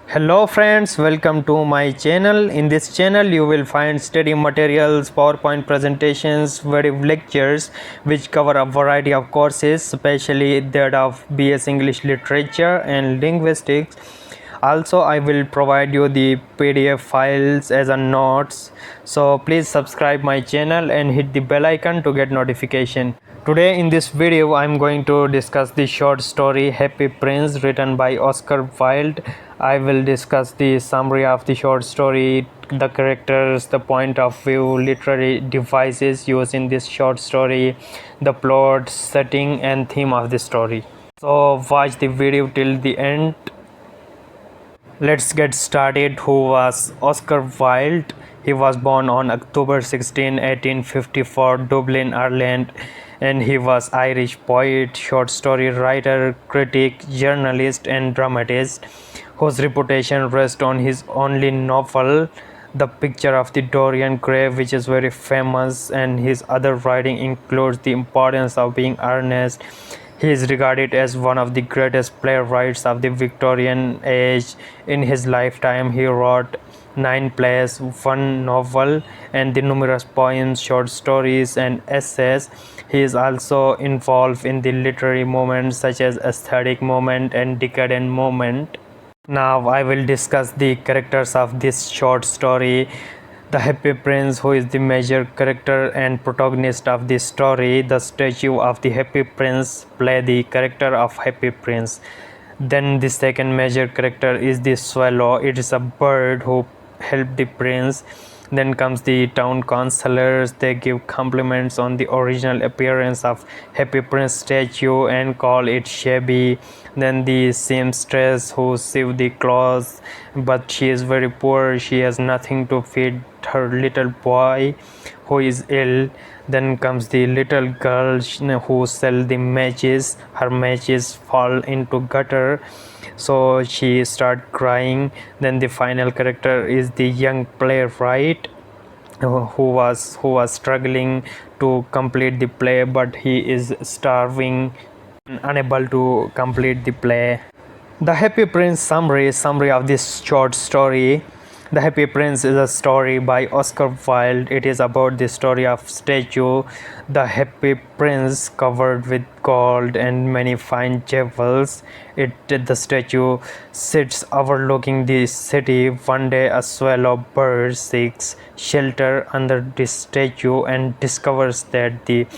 Hello friends, welcome to my channel. In this channel you will find study materials, PowerPoint presentations, video lectures which cover a variety of courses, especially that of BS English Literature and Linguistics. Also I will provide you the PDF files as a notes. So please subscribe my channel and hit the bell icon to get notification. Today in this video I am going to discuss the short story Happy Prince written by Oscar Wilde. I will discuss the summary of the short story, the characters, the point of view, literary devices used in this short story, the plot, setting and theme of the story. So watch the video till the end. Let's get started. Who was Oscar Wilde? He was born on October 16, 1854, Dublin, Ireland, and he was Irish poet, short story writer, critic, journalist, and dramatist, whose reputation rests on his only novel, The Picture of the Dorian Gray, which is very famous, and his other writing includes The Importance of Being Earnest. He is regarded as one of the greatest playwrights of the Victorian age. In his lifetime, he wrote 9 plays, 1 novel, and the numerous poems, short stories, and essays. He is also involved in the literary movements such as aesthetic movement and decadent movement. Now I will discuss the characters of this short story. The Happy Prince, who is the major character and protagonist of this story. The statue of the Happy Prince play the character of Happy Prince. Then the second major character is the swallow. It is a bird who helped the prince. Then comes the town councillors. They give compliments on the original appearance of Happy Prince statue and call it shabby. Then the seamstress who sew the clothes, but she is very poor. She has nothing to feed her little boy who is ill. Then comes the little girl who sell the matches. Her matches fall into gutter, so she start crying. Then the final character is the young playwright who was struggling to complete the play, but he is starving, unable to complete the play. The Happy Prince summary of this short story. The Happy Prince is a story by Oscar Wilde. It is about the story of statue, the Happy Prince covered with gold and many fine jewels. The statue sits overlooking the city. One day a swallow bird seeks shelter under the statue and discovers that the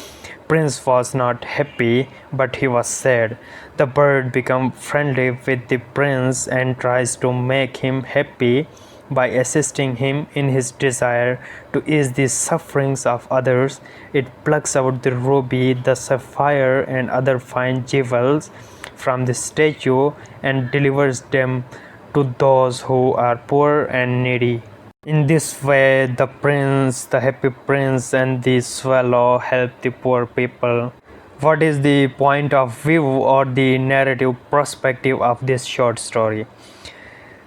prince was not happy, but he was sad. The bird becomes friendly with the prince and tries to make him happy by assisting him in his desire to ease the sufferings of others. It plucks out the ruby, the sapphire, and other fine jewels from the statue and delivers them to those who are poor and needy. In this way, the prince, the Happy Prince, and the swallow help the poor people. What is the point of view or the narrative perspective of this short story?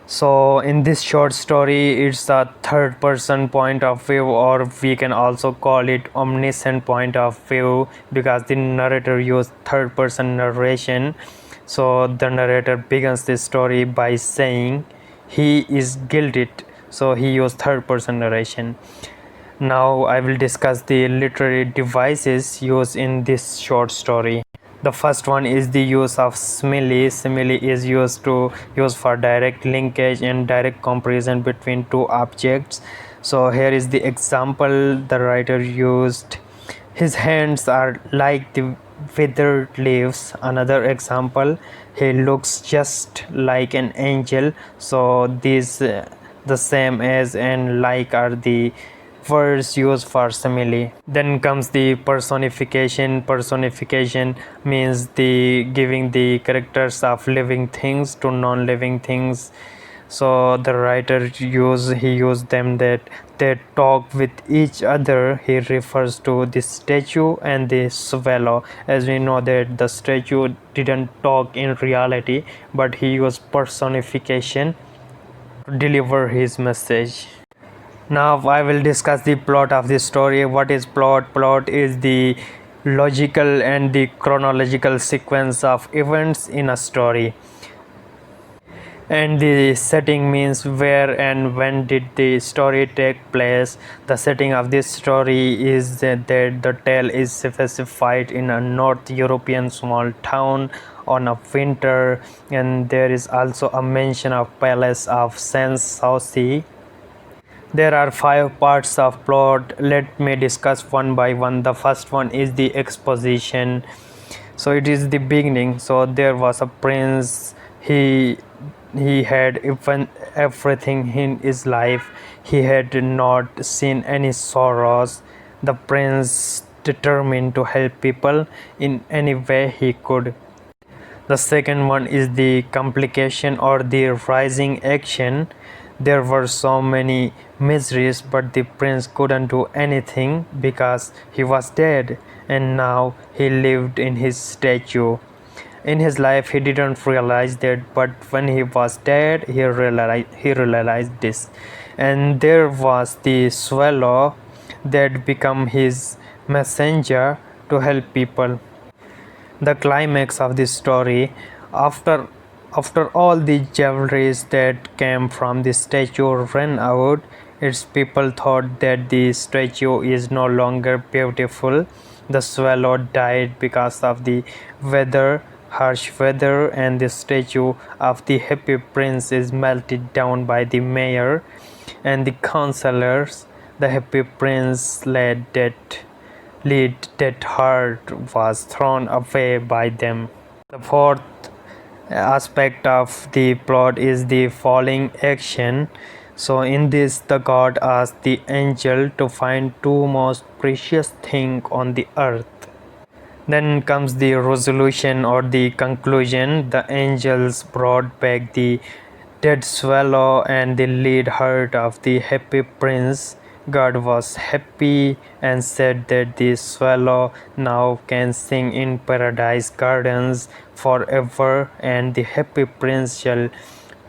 So in this short story, it's a third person point of view, or we can also call it omniscient point of view, because the narrator used third person narration. So the narrator begins this story by saying he is guilty, so he used third person narration. Now I will discuss the literary devices used in this short story. The first one is the use of simile. Simile is used for direct linkage and direct comparison between two objects. So here is the example the writer used. His hands are like the withered leaves. Another example, he looks just like an angel. So these the same as and like are the words used for simile. Then comes the personification. Personification means the giving the characters of living things to non-living things. So the writer used them that they talk with each other. He refers to the statue and the swallow. As we know that the statue didn't talk in reality, but he used personification to deliver his message. Now I will discuss the plot of this story. What is plot? Plot is the logical and the chronological sequence of events in a story. And the setting means where and when did the story take place. The setting of this story is that the tale is specified in a North European small town on a winter, and there is also a mention of palace of Sans Souci. There are five parts of plot. Let me discuss one by one. The first one is the exposition. So it is the beginning. So there was a prince. He had even everything in his life. He had not seen any sorrows. The prince determined to help people in any way he could. The second one is the complication or the rising action. There were so many miseries, but the prince couldn't do anything because he was dead, and now he lived in his statue. In his life, he didn't realize that, but when he was dead, he realized this. And there was the swallow that became his messenger to help people. The climax of this story, after after all the jewelries that came from the statue ran out, its people thought that the statue is no longer beautiful. The swallow died because of the weather, harsh weather, and the statue of the happy prince is melted down by the mayor and the councillors. The happy prince lead that heart was thrown away by them. The fourth aspect of the plot is the falling action. So in this, the god asked the angel to find two most precious things on the earth. Then comes the resolution or the conclusion. The angels brought back the dead swallow and the lead heart of the happy prince. God was happy and said that the swallow now can sing in paradise gardens forever, and the happy prince shall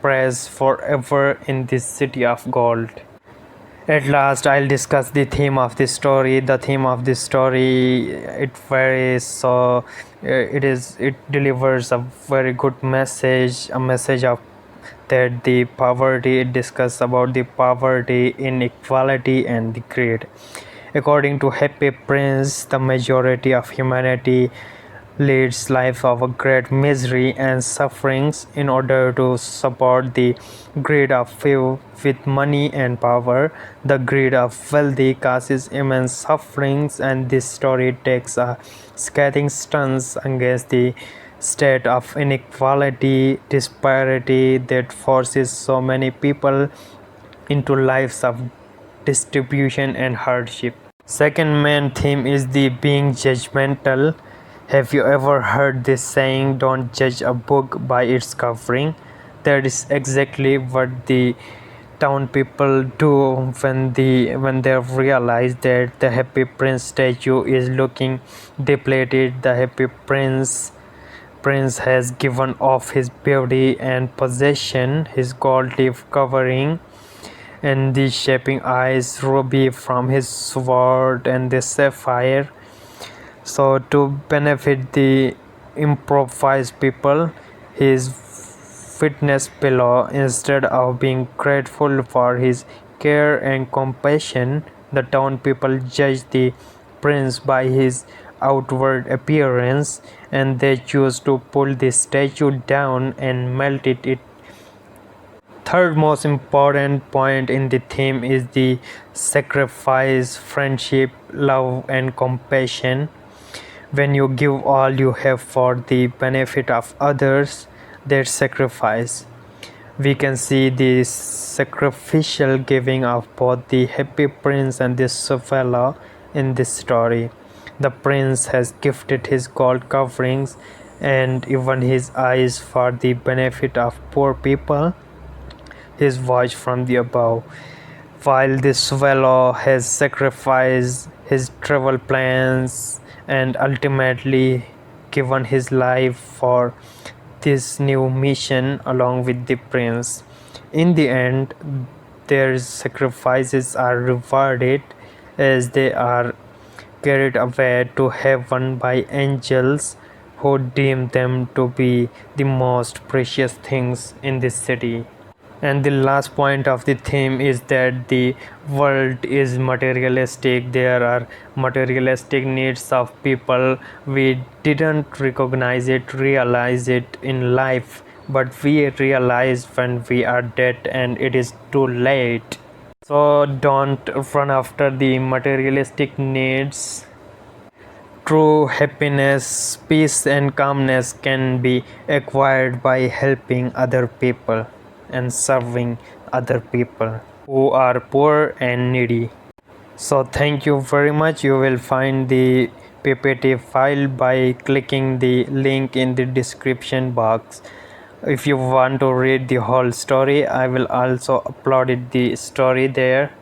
praise forever in this city of gold. At last, I'll discuss the theme of this story. The theme of this story, it varies. So it delivers a very good message, a message of that the poverty. It discusses about the poverty, inequality, and the greed. According to Happy Prince, the majority of humanity leads life of a great misery and sufferings in order to support the greed of few with money and power. The greed of wealthy causes immense sufferings, and this story takes a scathing stance against the state of inequality, disparity that forces so many people into lives of distribution and hardship. Second main theme is the being judgmental. Have you ever heard this saying, don't judge a book by its covering? That is exactly what the town people do when they realize that the happy prince statue is looking depleted. The happy prince has given off his beauty and possession, his gold leaf covering and the shaping eyes, ruby from his sword, and the sapphire. So to benefit the improvised people, his fitness pillow, instead of being grateful for his care and compassion, the town people judge the prince by his outward appearance, and they choose to pull the statue down and melt it. Third most important point in the theme is the sacrifice, friendship, love, and compassion. When you give all you have for the benefit of others, that's sacrifice. We can see the sacrificial giving of both the happy prince and the Sofala in this story. The prince has gifted his gold coverings and even his eyes for the benefit of poor people, his watch from the above, while the swallow has sacrificed his travel plans and ultimately given his life for this new mission along with the prince. In the end, their sacrifices are rewarded as they are carried away to heaven by angels who deem them to be the most precious things in this city. And the last point of the theme is that the world is materialistic. There are materialistic needs of people. We didn't realize it in life, but we realize when we are dead and it is too late. So don't run after the materialistic needs. True happiness, peace, and calmness can be acquired by helping other people and serving other people who are poor and needy. So, thank you very much. You will find the PPT file by clicking the link in the description box. If you want to read the whole story, I will also upload the story there.